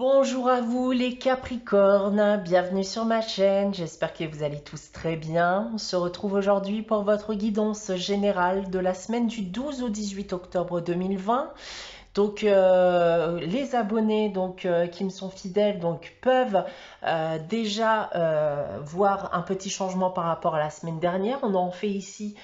Bonjour à vous les Capricornes, bienvenue sur ma chaîne, j'espère que vous allez tous très bien. On se retrouve aujourd'hui pour votre guidance générale de la semaine du 12 au 18 octobre 2020. Donc les abonnés qui me sont fidèles peuvent déjà voir un petit changement par rapport à la semaine dernière. On en fait ici,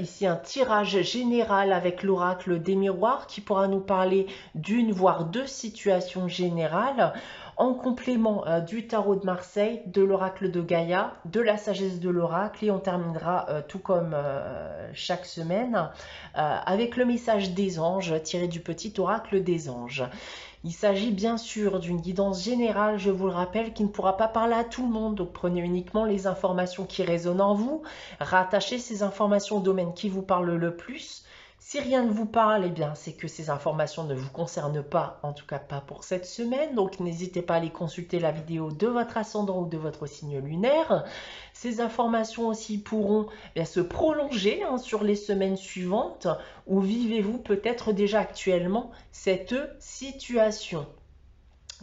ici un tirage général avec l'oracle des miroirs qui pourra nous parler d'une voire deux situations générales en complément du tarot de Marseille, de l'oracle de Gaïa, de la sagesse de l'oracle, et on terminera tout comme chaque semaine avec le message des anges tiré du petit oracle des anges. Il s'agit bien sûr d'une guidance générale, je vous le rappelle, qui ne pourra pas parler à tout le monde, donc prenez uniquement les informations qui résonnent en vous, rattachez ces informations au domaine qui vous parle le plus. Si rien ne vous parle, eh bien c'est que ces informations ne vous concernent pas, en tout cas pas pour cette semaine, donc n'hésitez pas à aller consulter la vidéo de votre ascendant ou de votre signe lunaire. Ces informations aussi pourront se prolonger sur les semaines suivantes, où vivez-vous peut-être déjà actuellement cette situation.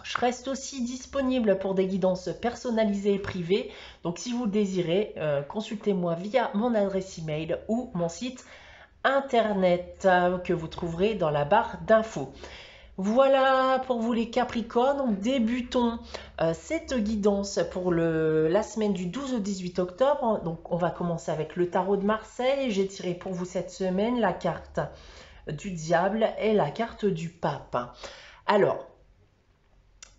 Je reste aussi disponible pour des guidances personnalisées et privées, donc si vous le désirez, consultez-moi via mon adresse email ou mon site internet que vous trouverez dans la barre d'infos. Voilà pour vous les Capricornes, débutons cette guidance pour la semaine du 12 au 18 octobre. Donc on va commencer avec le tarot de Marseille. J'ai tiré pour vous cette semaine la carte du diable et la carte du pape. Alors,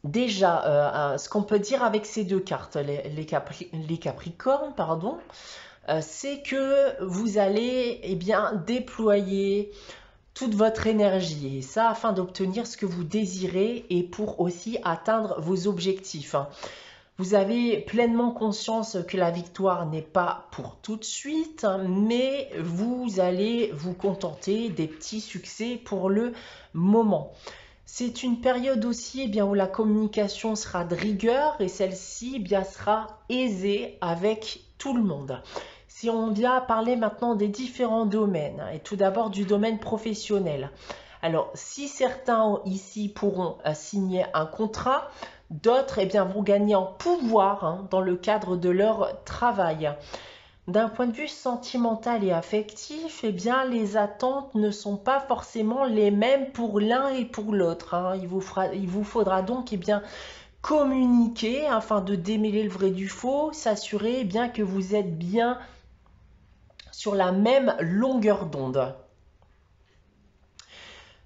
déjà, ce qu'on peut dire avec ces deux cartes, les Capricornes, pardon, c'est que vous allez déployer toute votre énergie, et ça afin d'obtenir ce que vous désirez et pour aussi atteindre vos objectifs. Vous avez pleinement conscience que la victoire n'est pas pour tout de suite, mais vous allez vous contenter des petits succès pour le moment. C'est une période aussi où la communication sera de rigueur et celle-ci sera aisée avec tout le monde. Si on vient parler maintenant des différents domaines, et tout d'abord du domaine professionnel. Alors, si certains ici pourront signer un contrat, d'autres vont gagner en pouvoir dans le cadre de leur travail. D'un point de vue sentimental et affectif, les attentes ne sont pas forcément les mêmes pour l'un et pour l'autre. Il vous faudra donc communiquer afin de démêler le vrai du faux, s'assurer que vous êtes bien sur la même longueur d'onde.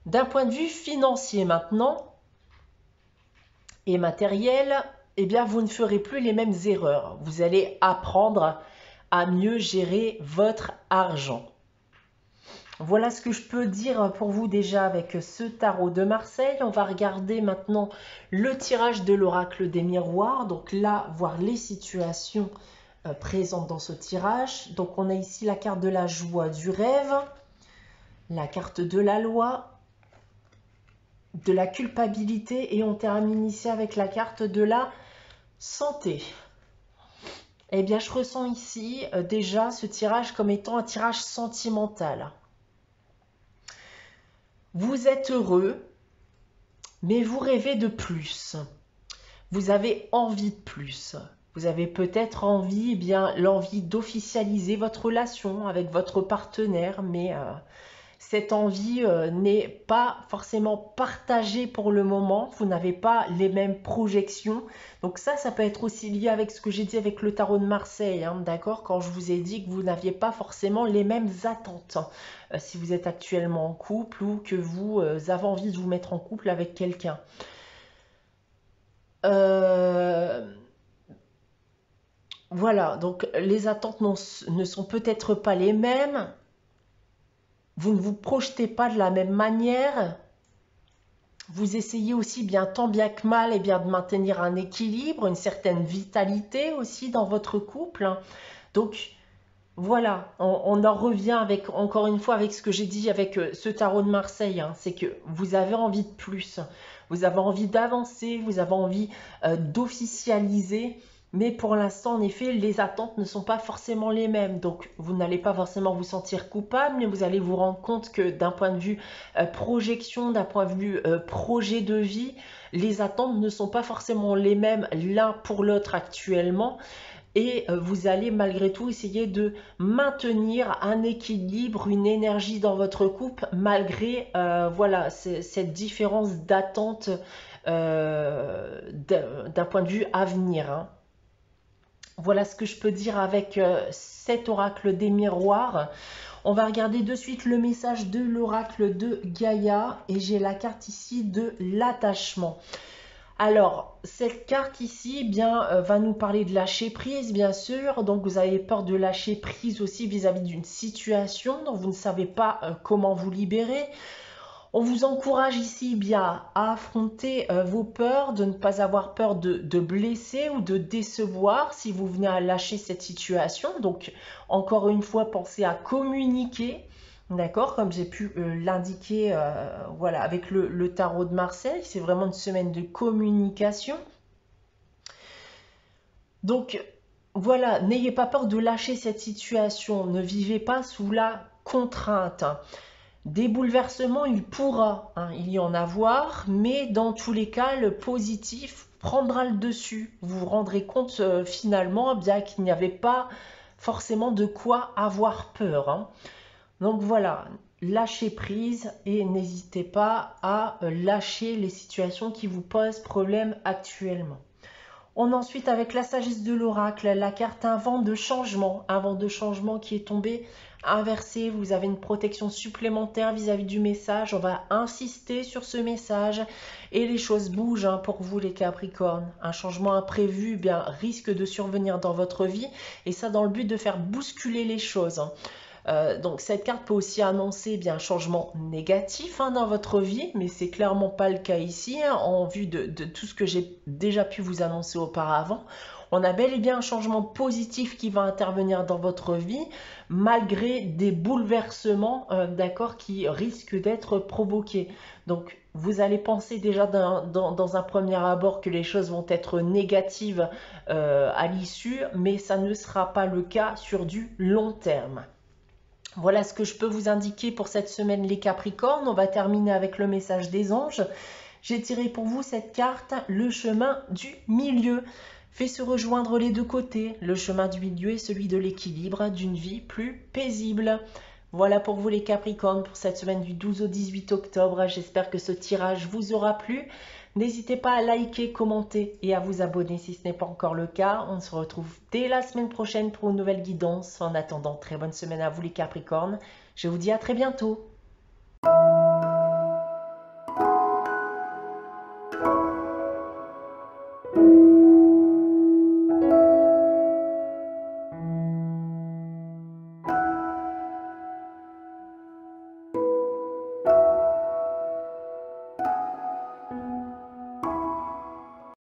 D'un point de vue financier maintenant et matériel, vous ne ferez plus les mêmes erreurs. Vous allez apprendre à mieux gérer votre argent. Voilà ce que je peux dire pour vous déjà avec ce tarot de Marseille. On va regarder maintenant le tirage de l'oracle des miroirs. Donc là, voir les situations présentes dans ce tirage. Donc on a ici la carte de la joie du rêve, la carte de la loi, de la culpabilité et on termine ici avec la carte de la santé. Je ressens ici déjà ce tirage comme étant un tirage sentimental. Vous êtes heureux, mais vous rêvez de plus. Vous avez envie de plus. Vous avez peut-être envie, l'envie d'officialiser votre relation avec votre partenaire, mais cette envie n'est pas forcément partagée pour le moment. Vous n'avez pas les mêmes projections. Donc ça peut être aussi lié avec ce que j'ai dit avec le tarot de Marseille, d'accord? Quand je vous ai dit que vous n'aviez pas forcément les mêmes attentes. Si vous êtes actuellement en couple ou que vous avez envie de vous mettre en couple avec quelqu'un. Voilà, donc les attentes ne sont peut-être pas les mêmes. Vous ne vous projetez pas de la même manière. Vous essayez aussi tant bien que mal de maintenir un équilibre, une certaine vitalité aussi dans votre couple. Donc voilà, on en revient encore une fois avec ce que j'ai dit avec ce tarot de Marseille. C'est que vous avez envie de plus. Vous avez envie d'avancer, vous avez envie d'officialiser. mais pour l'instant, en effet, les attentes ne sont pas forcément les mêmes. Donc, vous n'allez pas forcément vous sentir coupable, mais vous allez vous rendre compte que d'un point de vue projection, d'un point de vue projet de vie, les attentes ne sont pas forcément les mêmes l'un pour l'autre actuellement. Et vous allez malgré tout essayer de maintenir un équilibre, une énergie dans votre couple malgré voilà, cette différence d'attente d'un point de vue avenir, hein. Voilà ce que je peux dire avec cet oracle des miroirs. On va regarder de suite le message de l'oracle de Gaïa et j'ai la carte ici de l'attachement. Alors, cette carte ici, bien, va nous parler de lâcher prise, bien sûr. Donc, vous avez peur de lâcher prise aussi vis-à-vis d'une situation dont vous ne savez pas comment vous libérer. On vous encourage ici bien à affronter vos peurs, de ne pas avoir peur de blesser ou de décevoir si vous venez à lâcher cette situation. Donc, encore une fois, pensez à communiquer. D'accord, comme j'ai pu l'indiquer voilà, avec le tarot de Marseille, c'est vraiment une semaine de communication. Donc voilà, n'ayez pas peur de lâcher cette situation, ne vivez pas sous la contrainte. Des bouleversements, il pourra il y en avoir, mais dans tous les cas, le positif prendra le dessus. Vous vous rendrez compte finalement bien qu'il n'y avait pas forcément de quoi avoir peur, hein. Donc voilà, lâchez prise et n'hésitez pas à lâcher les situations qui vous posent problème actuellement. On a ensuite avec la sagesse de l'oracle, la carte un vent de changement qui est tombé inversé. Vous avez une protection supplémentaire vis-à-vis du message. On va insister sur ce message et les choses bougent pour vous les Capricornes. Un changement imprévu bien risque de survenir dans votre vie et ça dans le but de faire bousculer les choses. Donc cette carte peut aussi annoncer bien un changement négatif dans votre vie, mais c'est clairement pas le cas ici, en vue de tout ce que j'ai déjà pu vous annoncer auparavant. On a bel et bien un changement positif qui va intervenir dans votre vie, malgré des bouleversements d'accord, qui risquent d'être provoqués. Donc vous allez penser déjà dans un premier abord que les choses vont être négatives à l'issue, mais ça ne sera pas le cas sur du long terme. Voilà ce que je peux vous indiquer pour cette semaine les Capricornes. On va terminer avec le message des anges. J'ai tiré pour vous cette carte, le chemin du milieu. Fait se rejoindre les deux côtés. Le chemin du milieu est celui de l'équilibre, d'une vie plus paisible. Voilà pour vous les Capricornes pour cette semaine du 12 au 18 octobre. J'espère que ce tirage vous aura plu. N'hésitez pas à liker, commenter et à vous abonner si ce n'est pas encore le cas. On se retrouve dès la semaine prochaine pour une nouvelle guidance. En attendant, très bonne semaine à vous les Capricornes. Je vous dis à très bientôt.